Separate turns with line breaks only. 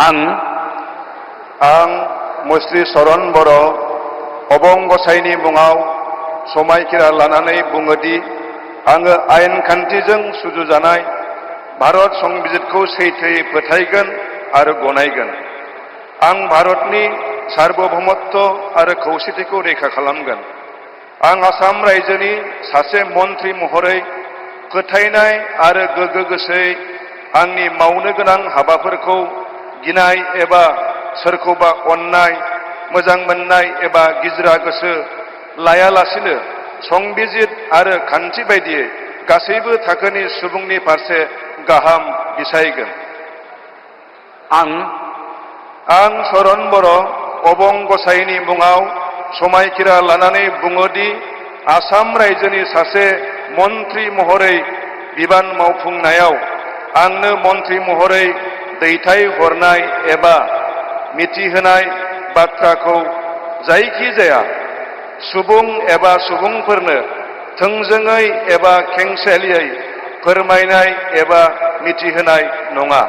आं मुस्रि चरण बर' अबं गसाइनि मुङाव समायखिरा लानानै बुङोदि आङो आयेन खान्थिजों सुजुजानाय भारत संबिजितखौ सैथोयै फोथायगोन आरो गनायगोन। आं भारतनि सार्वभौमत्व आरो खौसेथिखौ रैखा खालामगोन। आं आसाम रायजोनि सासे मन्थ्रि महरै फोथायनाय आरो गोगो गोसोयै आंनि मावनो गोनां हाबाफोरखौ गिनाय एबा सोरखौबा अननाय, मोजां मोननाय एबा गिज्रा गोसो लायालासिनो संबिजित आरो खान्थि बायदियै गासैबो थाखोनि सुबुंनि फारसे गाहाम बिसायगोन। आं चरण बर' अबं गसाइनि मुङाव समायखिरा लानानै बुङोदि आसाम रायजोनि सासे मन्थ्रि महरै बिबान मावफुंनायाव आंनो मन्थ्रि महरै दैथायहरनाय एबा मिथिहोनाय बाथ्राखौ जायखिजाया सुबुं एबा सुबुंफोरनो थोंजोङै एबा खेंसालियायै फोरमायनाय एबा मिथिहोनाय नङा।